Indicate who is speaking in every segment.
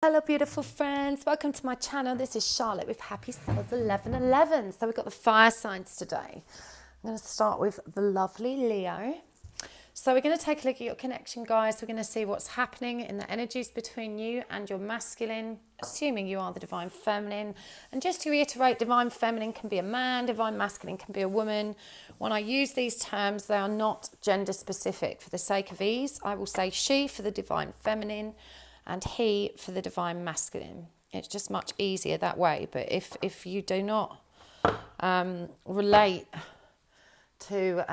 Speaker 1: Hello beautiful friends, welcome to my channel. This is Charlotte with Happy Souls 1111. So we've got the fire signs today. I'm going to start with the lovely Leo. So we're going to take a look at your connection, guys. We're going to see what's happening in the energies between you and your masculine, assuming you are the divine feminine. And just to reiterate, divine feminine can be a man, divine masculine can be a woman. When I use these terms, they are not gender specific. For the sake of ease, I will say she for the divine feminine and he for the divine masculine. It's just much easier that way. But if you do not relate to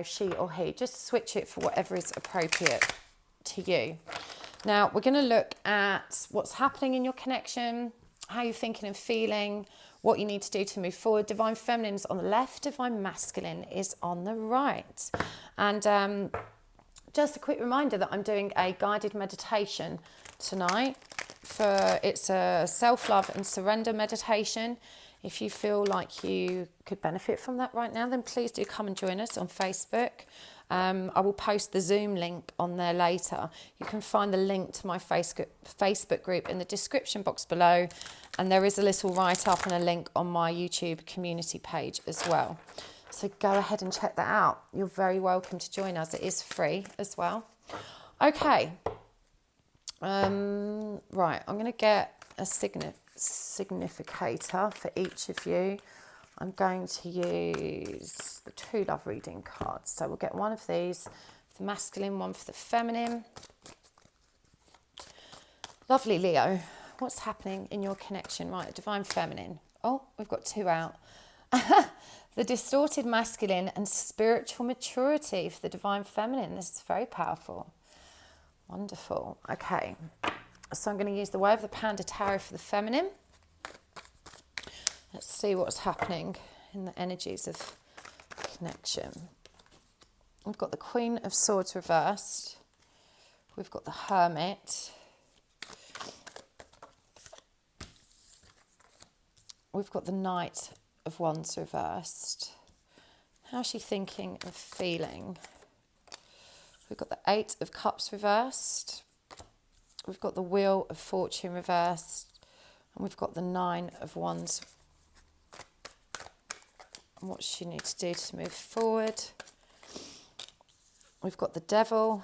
Speaker 1: she or he, just switch it for whatever is appropriate to you. Now we're going to look at what's happening in your connection, how you're thinking and feeling, what you need to do to move forward. Divine feminine is on the left, divine masculine is on the right. And just a quick reminder that I'm doing a guided meditation tonight. It's a self-love and surrender meditation. If you feel like you could benefit from that right now, then please do come and join us on Facebook. I will post the Zoom link on there later. You can find the link to my Facebook group in the description box below. And there is a little write-up and a link on my YouTube community page as well. So go ahead and check that out. You're very welcome to join us. It is free as well. Okay. Right, I'm going to get a significator for each of you. I'm going to use the True Love reading cards. So we'll get one of these for the masculine, one for the feminine. Lovely Leo, what's happening in your connection? Right, the divine feminine. Oh, we've got two out. The distorted masculine and spiritual maturity for the divine feminine. This is very powerful. Wonderful. Okay. So I'm going to use the Way of the Panda Tarot for the feminine. Let's see what's happening in the energies of connection. We've got the Queen of Swords reversed. We've got the Hermit. We've got the Knight of Wands reversed. How's she thinking and feeling? We've got the Eight of Cups reversed. We've got the Wheel of Fortune reversed. And we've got the Nine of Wands. And what she needs to do to move forward. We've got the Devil.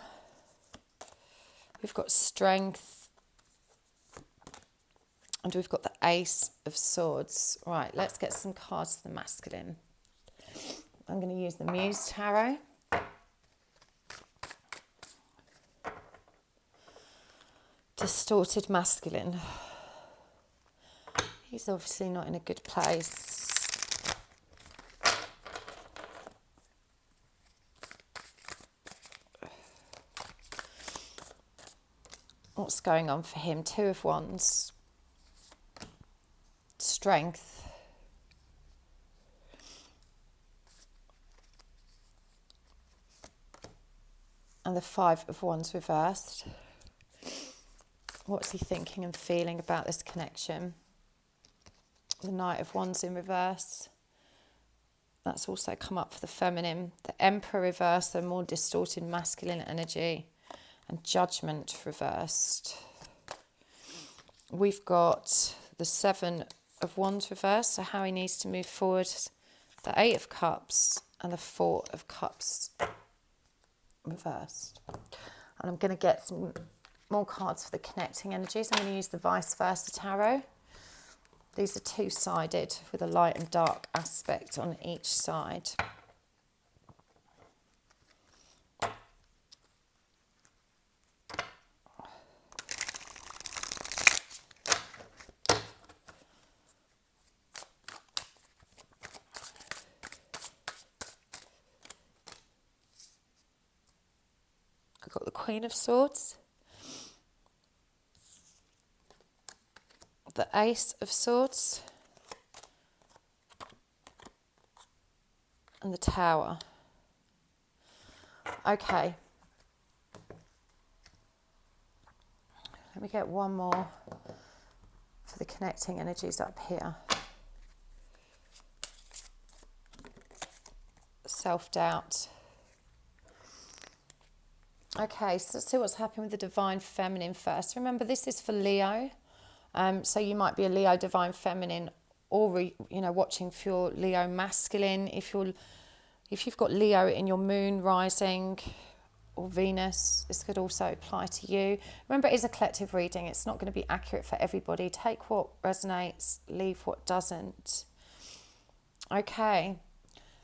Speaker 1: We've got Strength. And we've got the Ace of Swords. Right, let's get some cards for the masculine. I'm going to use the Muse Tarot. Distorted masculine. He's obviously not in a good place. What's going on for him? Two of Wands. Strength. And the Five of Wands reversed. What's he thinking and feeling about this connection? The Knight of Wands in reverse. That's also come up for the feminine. The Emperor reversed, so more distorted masculine energy. And Judgment reversed. We've got the Seven of Wands reversed, so how he needs to move forward. The Eight of Cups and the Four of Cups reversed. And I'm going to get some more cards for the connecting energies. I'm going to use the Vice Versa Tarot. These are two-sided with a light and dark aspect on each side. I've got the Queen of Swords. The Ace of Swords and the Tower. Okay. Let me get one more for the connecting energies up here. Self-doubt. Okay, so let's see what's happening with the divine feminine first. Remember, this is for Leo. So you might be a Leo divine feminine, or watching for your Leo masculine. If you've got Leo in your moon rising or Venus, this could also apply to you. Remember, it is a collective reading. It's not going to be accurate for everybody. Take what resonates, leave what doesn't. Okay.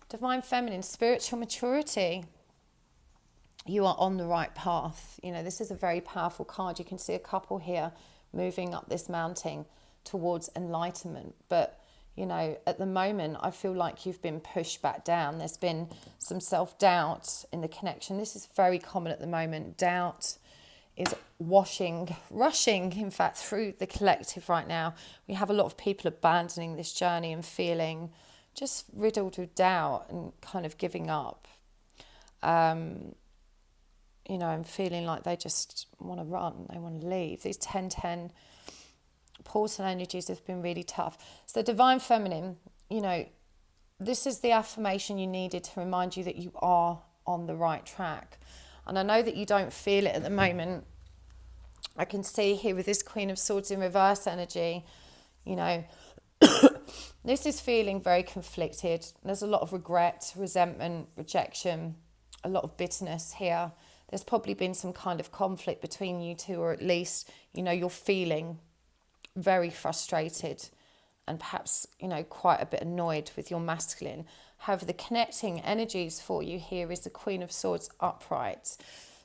Speaker 1: Divine feminine, spiritual maturity. You are on the right path. This is a very powerful card. You can see a couple here moving up this mountain towards enlightenment. But, at the moment, I feel like you've been pushed back down. There's been some self-doubt in the connection. This is very common at the moment. Doubt is rushing, in fact, through the collective right now. We have a lot of people abandoning this journey and feeling just riddled with doubt and kind of giving up. And feeling like they just want to run, they want to leave. These 10-10 portal energies have been really tough. So divine feminine, this is the affirmation you needed to remind you that you are on the right track. And I know that you don't feel it at the moment. I can see here with this Queen of Swords in reverse energy, this is feeling very conflicted. There's a lot of regret, resentment, rejection, a lot of bitterness here. There's probably been some kind of conflict between you two, or at least, you're feeling very frustrated and perhaps, quite a bit annoyed with your masculine. However, the connecting energies for you here is the Queen of Swords upright.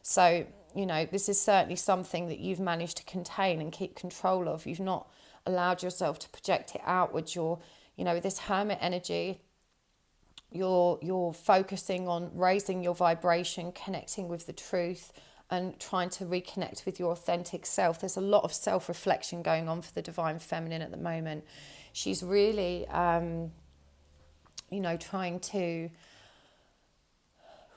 Speaker 1: So, this is certainly something that you've managed to contain and keep control of. You've not allowed yourself to project it outwards. You're, with this Hermit energy, you're focusing on raising your vibration, connecting with the truth, and trying to reconnect with your authentic self. There's a lot of self-reflection going on for the divine feminine at the moment. She's really, trying to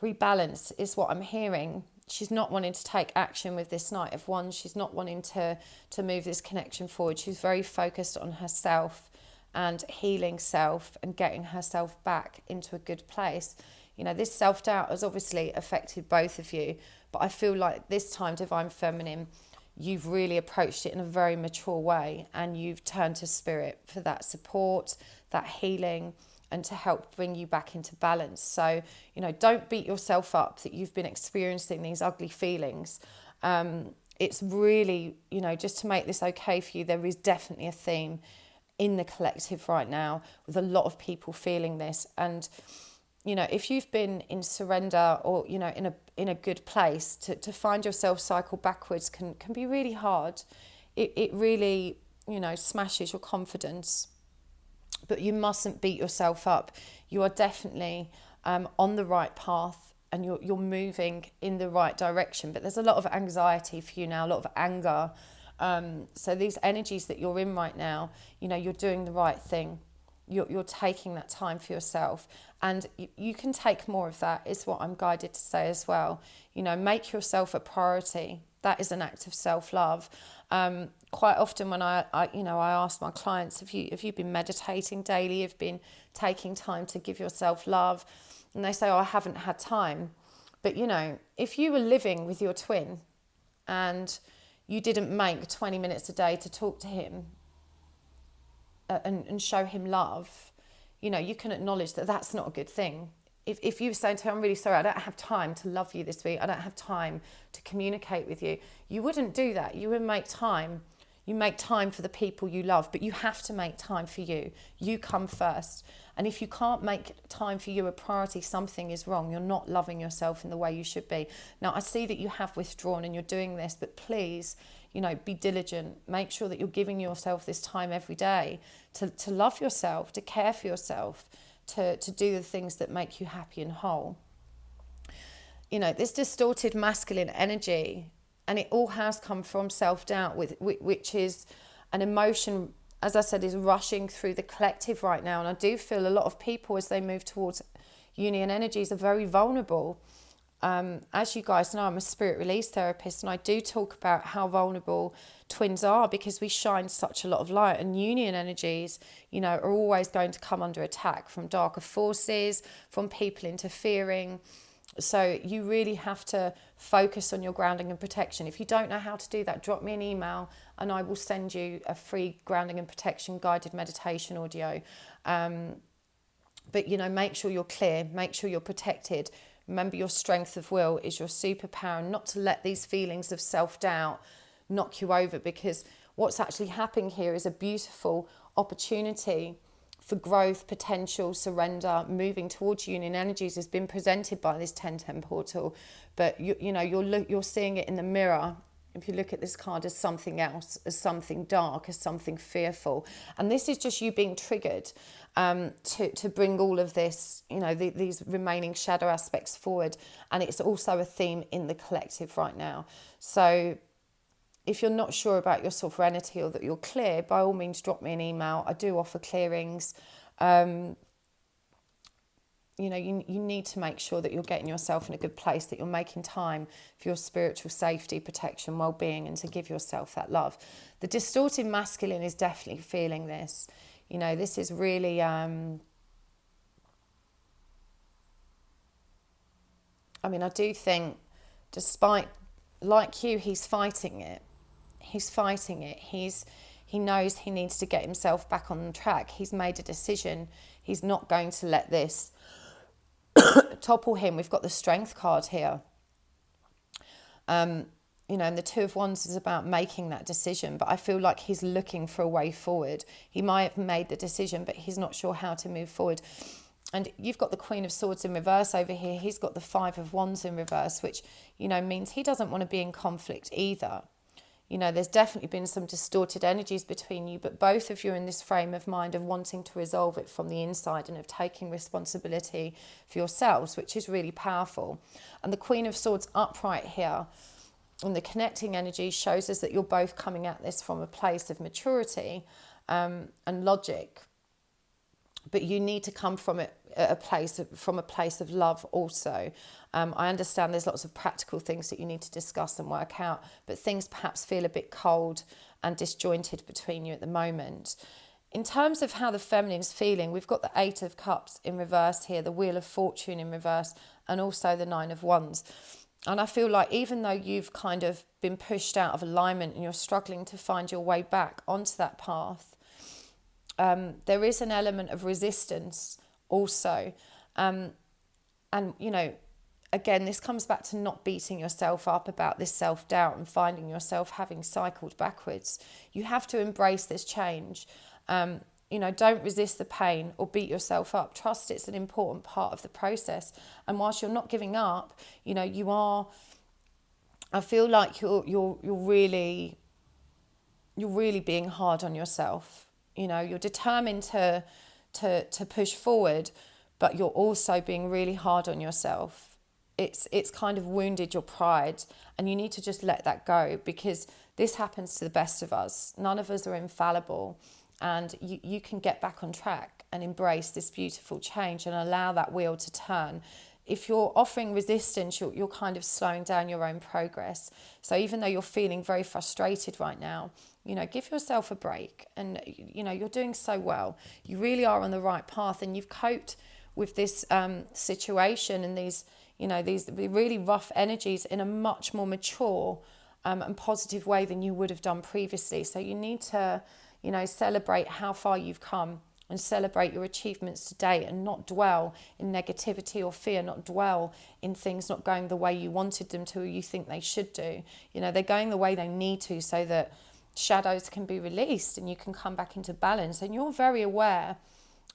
Speaker 1: rebalance is what I'm hearing. She's not wanting to take action with this Knight of Wands. She's not wanting to move this connection forward. She's very focused on herself and healing self and getting herself back into a good place. This self-doubt has obviously affected both of you, but I feel like this time, divine feminine, you've really approached it in a very mature way, and you've turned to spirit for that support, that healing, and to help bring you back into balance. So, don't beat yourself up that you've been experiencing these ugly feelings. It's really, just to make this okay for you, there is definitely a theme in the collective right now with a lot of people feeling this. And, if you've been in surrender or, in a good place, to find yourself cycle backwards can be really hard. It really, smashes your confidence. But you mustn't beat yourself up. You are definitely on the right path, and you're moving in the right direction. But there's a lot of anxiety for you now, a lot of anger. So these energies that you're in right now, you're doing the right thing. You're taking that time for yourself, and you can take more of that, is what I'm guided to say as well. Make yourself a priority. That is an act of self-love. Quite often when I ask my clients, have you been meditating daily? You've been taking time to give yourself love? And they say, I haven't had time. But, if you were living with your twin and you didn't make 20 minutes a day to talk to him and show him love, you can acknowledge that that's not a good thing. If you were saying to her, I'm really sorry, I don't have time to love you this week, I don't have time to communicate with you, you wouldn't do that. You would make time. You make time for the people you love, but you have to make time for you. You come first. And if you can't make time for you a priority, something is wrong. You're not loving yourself in the way you should be. Now, I see that you have withdrawn and you're doing this, but please, be diligent. Make sure that you're giving yourself this time every day to love yourself, to care for yourself, to do the things that make you happy and whole. This distorted masculine energy, and it all has come from self-doubt, which is an emotion, as I said, is rushing through the collective right now. And I do feel a lot of people, as they move towards union energies, are very vulnerable. As you guys know, I'm a spirit release therapist, and I do talk about how vulnerable twins are because we shine such a lot of light, and union energies, are always going to come under attack from darker forces, from people interfering. So you really have to focus on your grounding and protection. If you don't know how to do that, drop me an email and I will send you a free grounding and protection guided meditation audio. But, you know, make sure you're clear, make sure you're protected. Remember, your strength of will is your superpower, and not to let these feelings of self-doubt knock you over, because what's actually happening here is a beautiful opportunity for growth, potential, surrender, moving towards union energies has been presented by this 1010 portal. But you know, you're seeing it in the mirror. If you look at this card, as something else, as something dark, as something fearful, and this is just you being triggered to bring all of this, you know, these remaining shadow aspects forward. And it's also a theme in the collective right now. So if you're not sure about your sovereignty or that you're clear, by all means, drop me an email. I do offer clearings. You know, you need to make sure that you're getting yourself in a good place, that you're making time for your spiritual safety, protection, well-being, and to give yourself that love. The distorted masculine is definitely feeling this. You know, this is really... I mean, I do think, despite, like you, he's fighting it. He's fighting it. He knows he needs to get himself back on track. He's made a decision. He's not going to let this topple him. We've got the Strength card here. You know, and the Two of Wands is about making that decision, but I feel like he's looking for a way forward. He might have made the decision, but he's not sure how to move forward. And you've got the Queen of Swords in reverse over here. He's got the Five of Wands in reverse, which, you know, means he doesn't want to be in conflict either. You know, there's definitely been some distorted energies between you, but both of you are in this frame of mind of wanting to resolve it from the inside and of taking responsibility for yourselves, which is really powerful. And the Queen of Swords upright here and the connecting energy shows us that you're both coming at this from a place of maturity and logic. But you need to come from it from a place of love also. I understand there's lots of practical things that you need to discuss and work out, but things perhaps feel a bit cold and disjointed between you at the moment. In terms of how the feminine's feeling, we've got the Eight of Cups in reverse here, the Wheel of Fortune in reverse, and also the Nine of Wands. And I feel like even though you've kind of been pushed out of alignment and you're struggling to find your way back onto that path, there is an element of resistance also. And, you know, again, this comes back to not beating yourself up about this self-doubt and finding yourself having cycled backwards. You have to embrace this change. You know, don't resist the pain or beat yourself up. Trust it's an important part of the process. And whilst you're not giving up, you know, you are, I feel like you're really being hard on yourself. You know, you're determined to push forward, but you're also being really hard on yourself. It's kind of wounded your pride, and you need to just let that go, because this happens to the best of us. None of us are infallible, and you can get back on track and embrace this beautiful change and allow that wheel to turn. If you're offering resistance, you're kind of slowing down your own progress. So even though you're feeling very frustrated right now, you know, give yourself a break. And, you know, you're doing so well. You really are on the right path, and you've coped with this situation and these, you know, these really rough energies in a much more mature and positive way than you would have done previously. So you need to, you know, celebrate how far you've come and celebrate your achievements today, and not dwell in negativity or fear, not dwell in things not going the way you wanted them to or you think they should do. You know, they're going the way they need to, so that shadows can be released and you can come back into balance. And you're very aware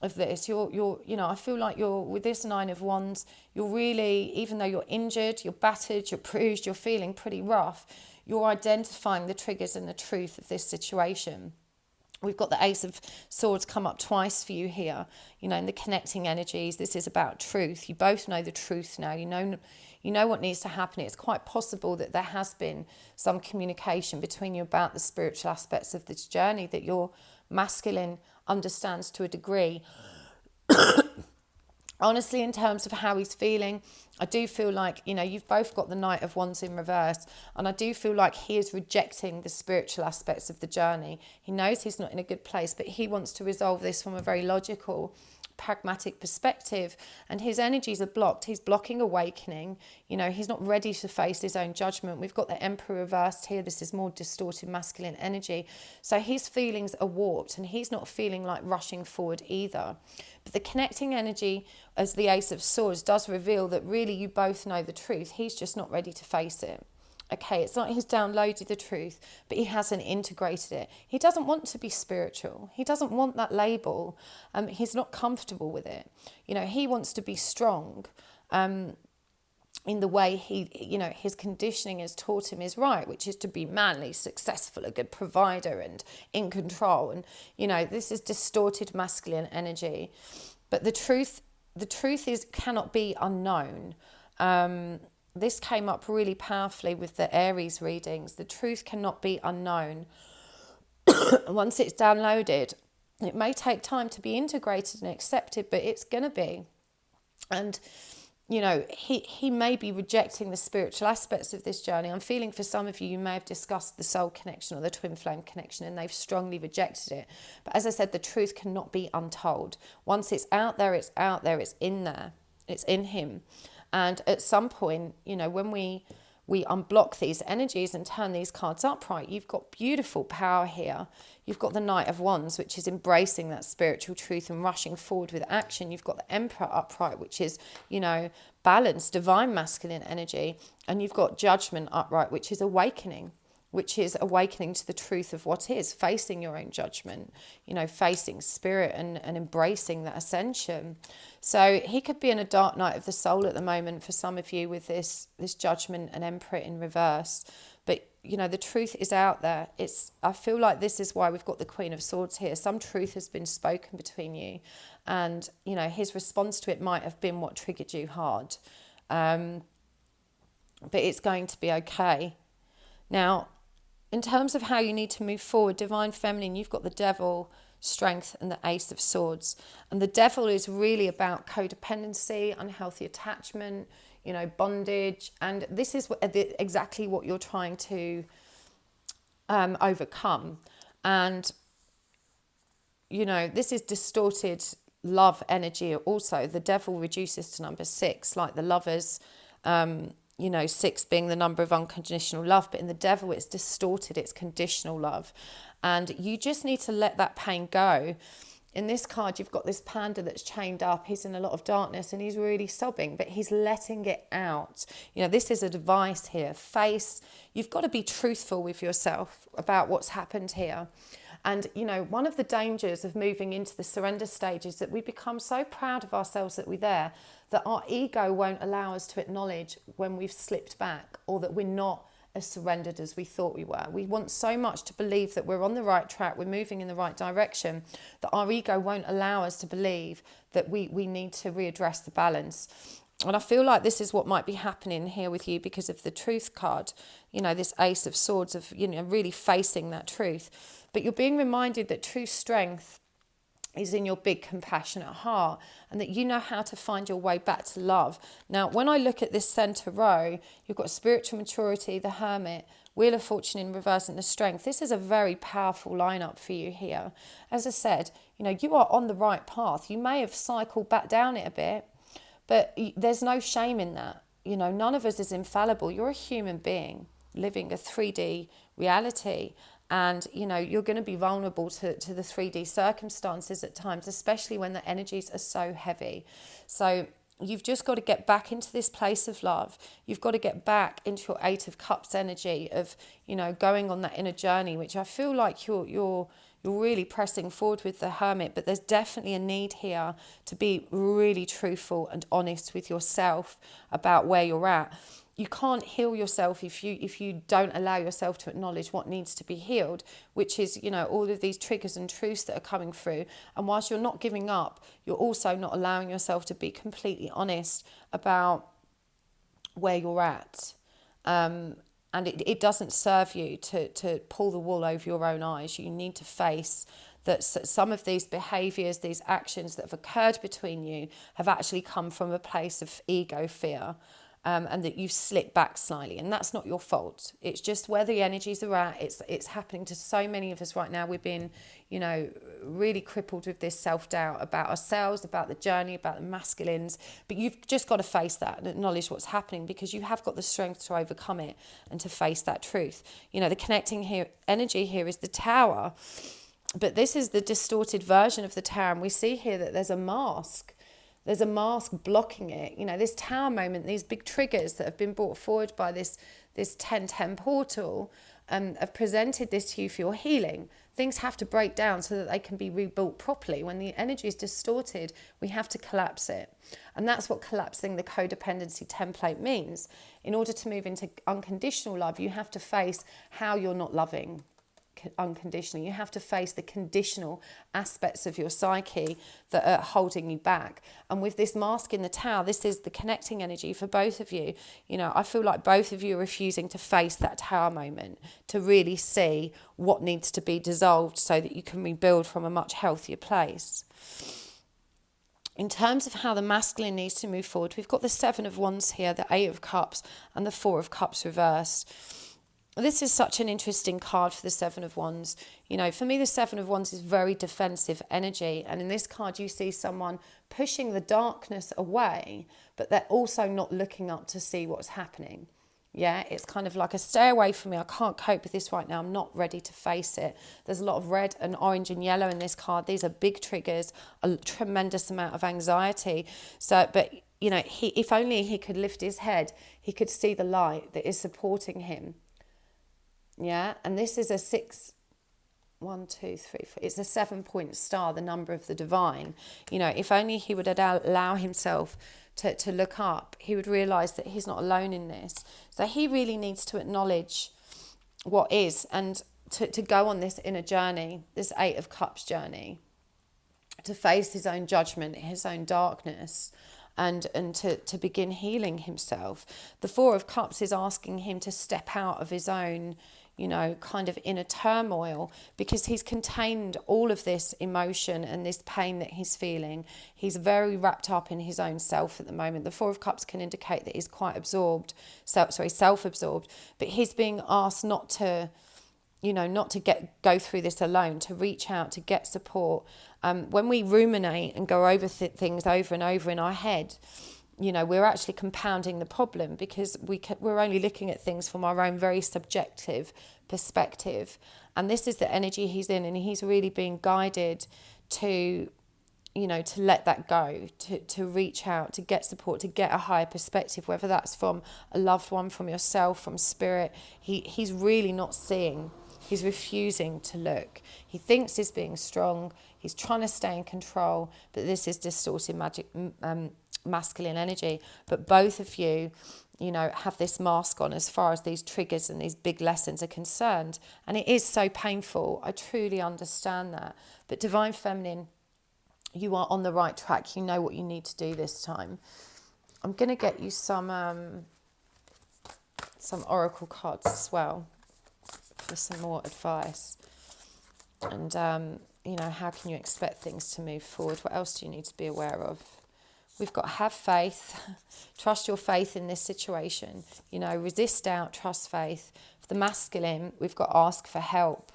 Speaker 1: of this. You're you know, I feel like you're, with this Nine of Wands, you're really, even though you're injured, you're battered, you're bruised, you're feeling pretty rough, you're identifying the triggers and the truth of this situation. We've got the Ace of Swords come up twice for you here. You know, in the connecting energies, this is about truth. You both know the truth now. You know what needs to happen. It's quite possible that there has been some communication between you about the spiritual aspects of this journey that your masculine understands to a degree. Honestly, in terms of how he's feeling, I do feel like, you know, you've both got the Knight of Wands in reverse, and I do feel like he is rejecting the spiritual aspects of the journey. He knows he's not in a good place, but he wants to resolve this from a very logical pragmatic perspective, and his energies are blocked. He's blocking awakening. You know, he's not ready to face his own judgment. We've got the Emperor reversed here. This is more distorted masculine energy. So his feelings are warped, and he's not feeling like rushing forward either. But the connecting energy as the Ace of Swords does reveal that really you both know the truth. He's just not ready to face it. Okay, it's like he's downloaded the truth, but he hasn't integrated it. He doesn't want to be spiritual. He doesn't want that label. He's not comfortable with it. You know, he wants to be strong in the way his conditioning has taught him is right, which is to be manly, successful, a good provider and in control. And, you know, this is distorted masculine energy. But the truth is cannot be unknown. This came up really powerfully with the Aries readings. The truth cannot be unknown. Once it's downloaded, it may take time to be integrated and accepted, but it's going to be. And, you know, he may be rejecting the spiritual aspects of this journey. I'm feeling for some of you, you may have discussed the soul connection or the twin flame connection, and they've strongly rejected it. But as I said, the truth cannot be untold. Once it's out there, it's out there, it's in there, it's in him. And at some point, you know, when we unblock these energies and turn these cards upright, you've got beautiful power here. You've got the Knight of Wands, which is embracing that spiritual truth and rushing forward with action. You've got the Emperor upright, which is, you know, balance, divine masculine energy. And you've got Judgment upright, which is awakening to the truth of what is, facing your own judgment, you know, facing spirit and embracing that ascension. So he could be in a dark night of the soul at the moment for some of you with this Judgment and Emperor in reverse. But, you know, the truth is out there. I feel like this is why we've got the Queen of Swords here. Some truth has been spoken between you. And, you know, his response to it might have been what triggered you hard. But it's going to be okay. Now, in terms of how you need to move forward, Divine Feminine, you've got the Devil, Strength, and the Ace of Swords. And the Devil is really about codependency, unhealthy attachment, you know, bondage. And this is exactly what you're trying to overcome. And, you know, this is distorted love energy also. The Devil reduces to number 6, like the Lovers, you know, 6 being the number of unconditional love, but in the Devil, it's distorted, it's conditional love. And you just need to let that pain go. In this card, you've got this panda that's chained up. He's in a lot of darkness and he's really sobbing, but he's letting it out. You know, this is advice here. You've got to be truthful with yourself about what's happened here. And, you know, one of the dangers of moving into the surrender stage is that we become so proud of ourselves that we're there, that our ego won't allow us to acknowledge when we've slipped back or that we're not as surrendered as we thought we were. We want so much to believe that we're on the right track, we're moving in the right direction, that our ego won't allow us to believe that we need to readdress the balance. And I feel like this is what might be happening here with you because of the Truth card, you know, this Ace of Swords of, you know, really facing that truth. But you're being reminded that true strength is in your big compassionate heart and that you know how to find your way back to love. Now, when I look at this center row, you've got spiritual maturity, the Hermit, Wheel of Fortune in reverse, and the Strength. This is a very powerful lineup for you here. As I said, you know, you are on the right path. You may have cycled back down it a bit, but there's no shame in that. You know, none of us is infallible. You're a human being living a 3D reality. And, you know, you're going to be vulnerable to the 3D circumstances at times, especially when the energies are so heavy. So you've just got to get back into this place of love. You've got to get back into your 8 of Cups energy of, you know, going on that inner journey, which I feel like you're really pressing forward with the Hermit. But there's definitely a need here to be really truthful and honest with yourself about where you're at. You can't heal yourself if you don't allow yourself to acknowledge what needs to be healed, which is, you know, all of these triggers and truths that are coming through. And whilst you're not giving up, you're also not allowing yourself to be completely honest about where you're at. And it doesn't serve you to pull the wool over your own eyes. You need to face that some of these behaviours, these actions that have occurred between you have actually come from a place of ego fear. and that you've slipped back slightly, and that's not your fault. It's just where the energies are at. It's happening to so many of us right now. We've been, you know, really crippled with this self-doubt about ourselves, about the journey, about the masculines, but you've just got to face that and acknowledge what's happening, because you have got the strength to overcome it and to face that truth. You know, the connecting here energy here is the Tower, but this is the distorted version of the Tower, and we see here that there's a mask. There's a mask blocking it. You know, this Tower moment, these big triggers that have been brought forward by this 1010 portal have presented this to you for your healing. Things have to break down so that they can be rebuilt properly. When the energy is distorted, we have to collapse it. And that's what collapsing the codependency template means. In order to move into unconditional love, you have to face how you're not loving unconditionally. You have to face the conditional aspects of your psyche that are holding you back. And with this mask in the Tower, this is the connecting energy for both of you. You know, I feel like both of you are refusing to face that Tower moment, to really see what needs to be dissolved so that you can rebuild from a much healthier place. In terms of how the masculine needs to move forward, we've got the 7 of Wands here, the 8 of Cups, and the 4 of Cups reversed. This is such an interesting card for the 7 of Wands. You know, for me, the 7 of Wands is very defensive energy. And in this card, you see someone pushing the darkness away, but they're also not looking up to see what's happening. Yeah, it's kind of like a stay away from me. I can't cope with this right now. I'm not ready to face it. There's a lot of red and orange and yellow in this card. These are big triggers, a tremendous amount of anxiety. So, but, you know, if only he could lift his head, he could see the light that is supporting him. Yeah, and this is a 6, 1, 2, 3, 4. It's a 7-point star, the number of the divine. You know, if only he would allow himself to look up, he would realise that he's not alone in this. So he really needs to acknowledge what is, and to go on this inner journey, this 8 of Cups journey, to face his own judgment, his own darkness, and to begin healing himself. The 4 of Cups is asking him to step out of his own, you know, kind of inner turmoil, because he's contained all of this emotion and this pain that he's feeling. He's very wrapped up in his own self at the moment. The 4 of Cups can indicate that he's quite self-absorbed, but he's being asked not to, you know, not to go through this alone, to reach out, to get support. When we ruminate and go over things over and over in our head, you know, we're actually compounding the problem, because we're only looking at things from our own very subjective perspective. And this is the energy he's in, and he's really being guided to, you know, to let that go, to reach out, to get support, to get a higher perspective, whether that's from a loved one, from yourself, from spirit. He's really not seeing. He's refusing to look. He thinks he's being strong. He's trying to stay in control, but this is distorted masculine energy. But both of you, you know, have this mask on as far as these triggers and these big lessons are concerned. And it is so painful. I truly understand that. But Divine Feminine, you are on the right track. You know what you need to do this time. I'm going to get you some oracle cards as well for some more advice. And, you know, how can you expect things to move forward? What else do you need to be aware of? We've got have faith, trust your faith in this situation. You know, resist doubt, trust faith. For the masculine, we've got ask for help,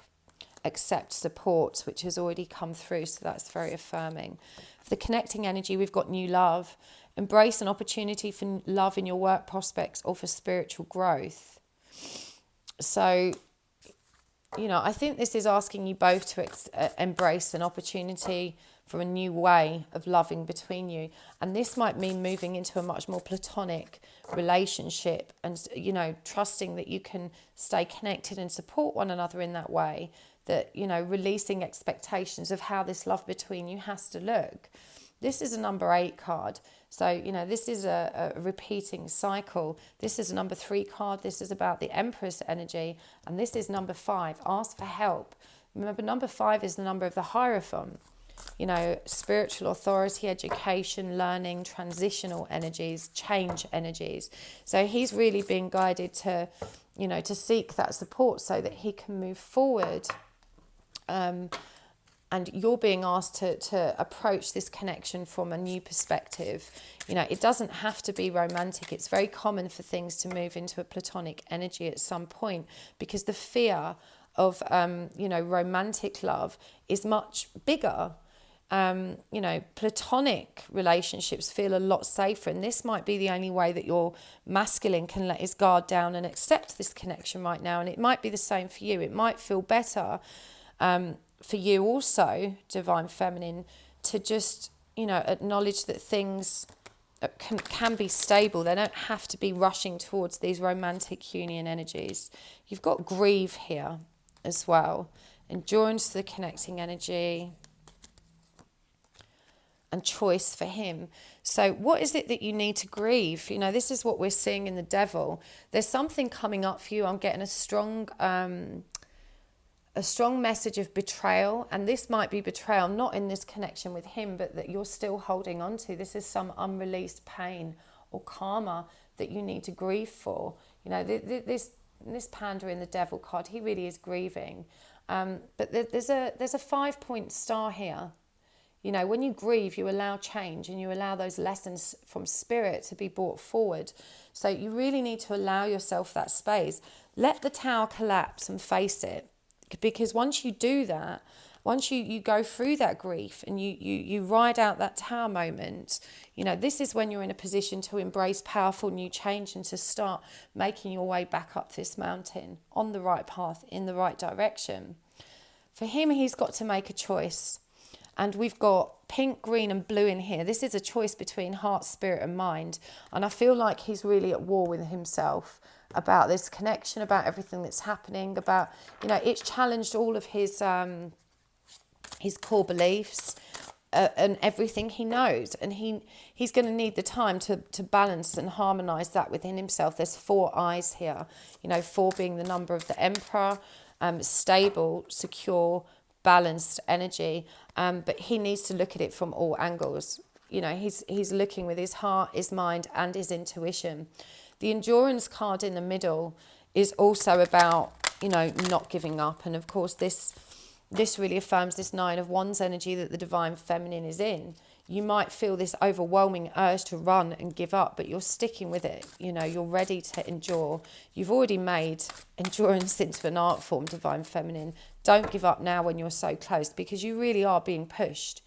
Speaker 1: accept support, which has already come through, so that's very affirming. For the connecting energy, we've got new love. Embrace an opportunity for love in your work prospects or for spiritual growth. So, you know, I think this is asking you both to embrace an opportunity for a new way of loving between you. And this might mean moving into a much more platonic relationship and, you know, trusting that you can stay connected and support one another in that way. That, you know, releasing expectations of how this love between you has to look. This is a number 8 card. So, you know, this is a repeating cycle. This is a number 3 card. This is about the Empress energy. And this is number 5, ask for help. Remember, number 5 is the number of the Hierophant. You know, spiritual authority, education, learning, transitional energies, change energies. So he's really being guided to, you know, to seek that support so that he can move forward and you're being asked to approach this connection from a new perspective. You know, it doesn't have to be romantic. It's very common for things to move into a platonic energy at some point, because the fear of, you know, romantic love is much bigger. You know, platonic relationships feel a lot safer, and this might be the only way that your masculine can let his guard down and accept this connection right now. And it might be the same for you. It might feel better for you also, divine feminine, to just, you know, acknowledge that things can be stable. They don't have to be rushing towards these romantic union energies. You've got grieve here as well. Endurance to the connecting energy. And choice for him. So what is it that you need to grieve? You know, this is what we're seeing in the devil. There's something coming up for you. I'm getting a strong message of betrayal. And this might be betrayal, not in this connection with him, but that you're still holding on to. This is some unreleased pain or karma that you need to grieve for. You know, this Panda in the devil card, he really is grieving. But there's a 5-point star here. You know, when you grieve, you allow change and you allow those lessons from spirit to be brought forward. So you really need to allow yourself that space. Let the tower collapse and face it. Because once you do that, once you go through that grief and you ride out that tower moment, you know, this is when you're in a position to embrace powerful new change and to start making your way back up this mountain on the right path, in the right direction. For him, he's got to make a choice. And we've got pink, green and blue in here. This is a choice between heart, spirit and mind. And I feel like he's really at war with himself about this connection, about everything that's happening, about, you know, it's challenged all of his core beliefs and everything he knows. And he's going to need the time to balance and harmonise that within himself. There's 4 eyes here, you know, 4 being the number of the emperor, stable, secure, balanced energy, but he needs to look at it from all angles. You know, he's looking with his heart, his mind and his intuition. The endurance card in the middle is also about, you know, not giving up. And of course this really affirms this 9 of Wands energy that the divine feminine is in. You might feel this overwhelming urge to run and give up, but you're sticking with it. You know, you're ready to endure. You've already made endurance into an art form, divine feminine. Don't give up now when you're so close, because you really are being pushed.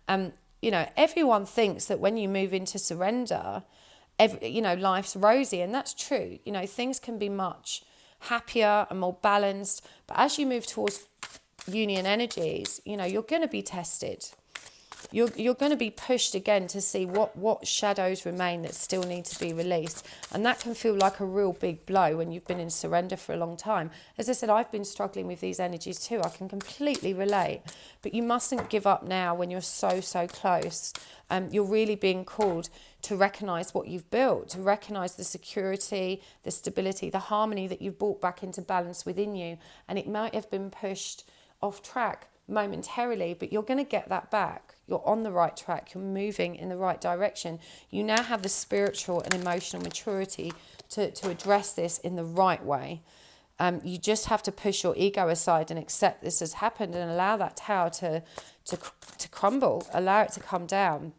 Speaker 1: You know, everyone thinks that when you move into surrender, you know, life's rosy, and that's true. You know, things can be much happier and more balanced, but as you move towards union energies, you know, you're going to be tested. You're going to be pushed again to see what shadows remain that still need to be released. And that can feel like a real big blow when you've been in surrender for a long time. As I said, I've been struggling with these energies too. I can completely relate. But you mustn't give up now when you're so close. You're really being called to recognise what you've built, to recognise the security, the stability, the harmony that you've brought back into balance within you. And it might have been pushed off track momentarily, but you're going to get that back. You're on the right track. You're moving in the right direction. You now have the spiritual and emotional maturity to address this in the right way. You just have to push your ego aside and accept this has happened and allow that tower to crumble, allow it to come down.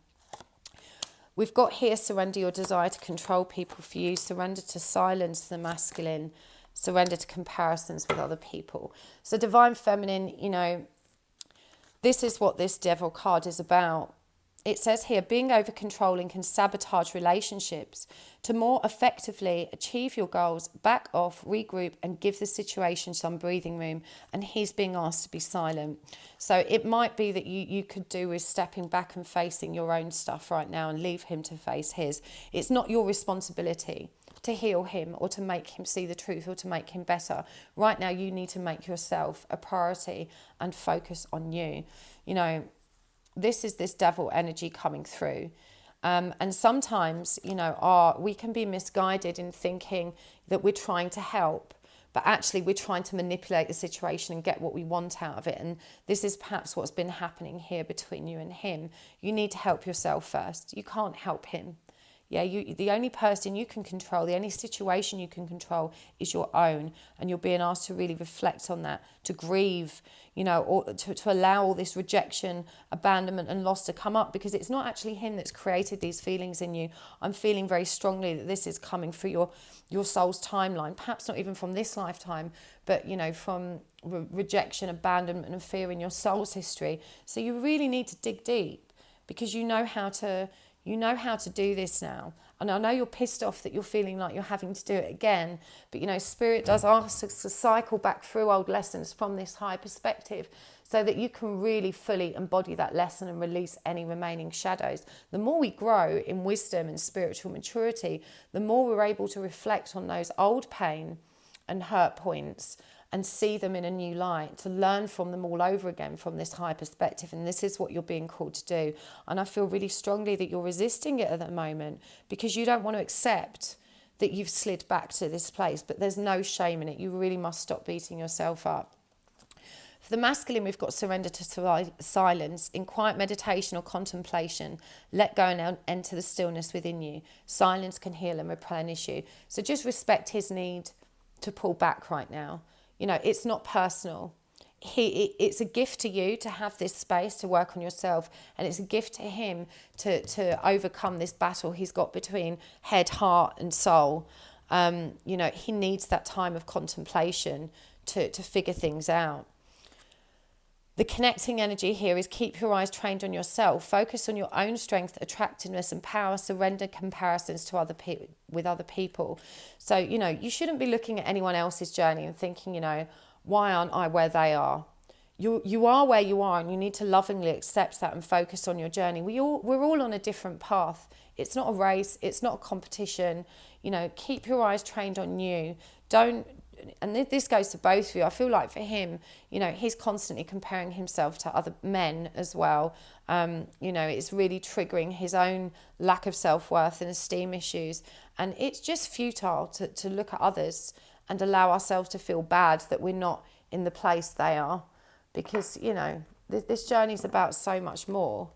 Speaker 1: We've got here, surrender your desire to control people for you, surrender to silence the masculine, surrender to comparisons with other people. So divine feminine, you know, this is what this devil card is about. It says here, being over controlling can sabotage relationships. To more effectively achieve your goals, back off, regroup and give the situation some breathing room. And he's being asked to be silent. So it might be that you could do with stepping back and facing your own stuff right now and leave him to face his. It's not your responsibility to heal him or to make him see the truth or to make him better. Right now, you need to make yourself a priority and focus on you. You know, this is this devil energy coming through. And sometimes, you know, we can be misguided in thinking that we're trying to help, but actually we're trying to manipulate the situation and get what we want out of it. And this is perhaps what's been happening here between you and him. You need to help yourself first. You can't help him. Yeah, the only person you can control, the only situation you can control is your own. And you're being asked to really reflect on that, to grieve, you know, or to allow all this rejection, abandonment and loss to come up, because it's not actually him that's created these feelings in you. I'm feeling very strongly that this is coming through your soul's timeline, perhaps not even from this lifetime, but, you know, from rejection, abandonment and fear in your soul's history. So you really need to dig deep, because you know how to do this now. And I know you're pissed off that you're feeling like you're having to do it again, but you know, Spirit does ask us to cycle back through old lessons from this high perspective, so that you can really fully embody that lesson and release any remaining shadows. The more we grow in wisdom and spiritual maturity, the more we're able to reflect on those old pain and hurt points and see them in a new light, to learn from them all over again from this high perspective. And this is what you're being called to do. And I feel really strongly that you're resisting it at the moment, because you don't want to accept that you've slid back to this place. But there's no shame in it. You really must stop beating yourself up. For the masculine, we've got surrender to silence. In quiet meditation or contemplation, let go and enter the stillness within you. Silence can heal and replenish you. So just respect his need to pull back right now. You know, it's not personal. It's a gift to you to have this space to work on yourself, and it's a gift to him to overcome this battle he's got between head, heart and soul. You know, he needs that time of contemplation to figure things out. The connecting energy here is keep your eyes trained on yourself. Focus on your own strength, attractiveness and power. Surrender comparisons to with other people. So, you know, you shouldn't be looking at anyone else's journey and thinking, you know, why aren't I where they are? You are where you are, and you need to lovingly accept that and focus on your journey. We're all on a different path. It's not a race. It's not a competition. You know, keep your eyes trained on you. And this goes to both of you. I feel like for him, you know, he's constantly comparing himself to other men as well. You know, it's really triggering his own lack of self-worth and esteem issues. And it's just futile to look at others and allow ourselves to feel bad that we're not in the place they are. Because, you know, this journey is about so much more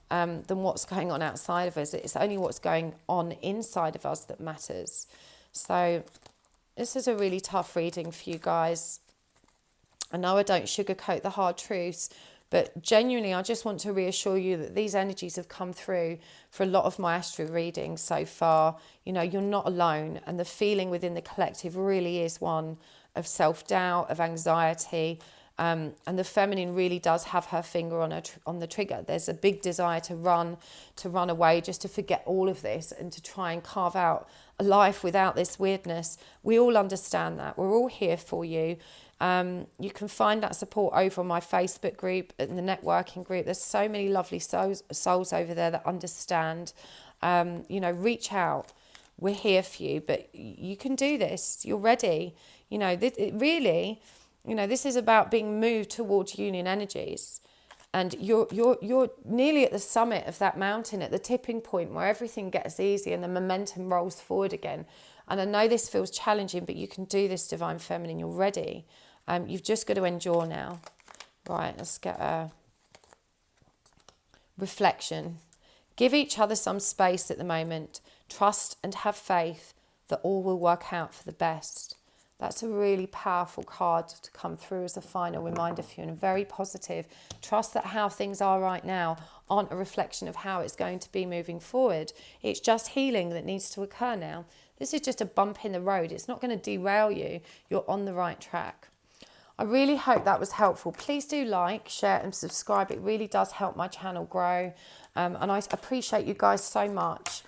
Speaker 1: than what's going on outside of us. It's only what's going on inside of us that matters. So this is a really tough reading for you guys. I know I don't sugarcoat the hard truths, but genuinely I just want to reassure you that these energies have come through for a lot of my astro readings so far. You know, you're not alone, and the feeling within the collective really is one of self-doubt, of anxiety, and the feminine really does have her finger on the trigger. There's a big desire to run away, just to forget all of this and to try and carve out a life without this weirdness. We all understand that. We're all here for you. You can find that support over on my Facebook group and the networking group. There's so many lovely souls over there that understand. You know, reach out. We're here for you, but you can do this. You're ready. You know, really, you know, this is about being moved towards union energies. And you're nearly at the summit of that mountain, at the tipping point where everything gets easy and the momentum rolls forward again. And I know this feels challenging, but you can do this, Divine Feminine. You're ready. You've just got to endure now. Right, let's get a reflection. Give each other some space at the moment. Trust and have faith that all will work out for the best. That's a really powerful card to come through as a final reminder for you, and very positive. Trust that how things are right now aren't a reflection of how it's going to be moving forward. It's just healing that needs to occur now. This is just a bump in the road. It's not going to derail you. You're on the right track. I really hope that was helpful. Please do like, share and subscribe. It really does help my channel grow. And I appreciate you guys so much.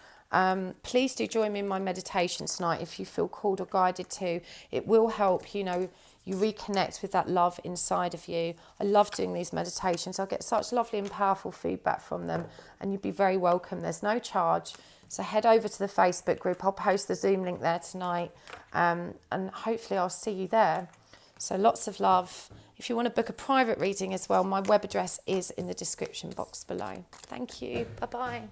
Speaker 1: Please do join me in my meditation tonight if you feel called or guided to. It will help, you know, you reconnect with that love inside of you. I love doing these meditations. I get such lovely and powerful feedback from them, and you'd be very welcome. There's no charge. So head over to the Facebook group. I'll post the Zoom link there tonight, and hopefully I'll see you there. So lots of love. If you want to book a private reading as well, my web address is in the description box below. Thank you. Bye-bye.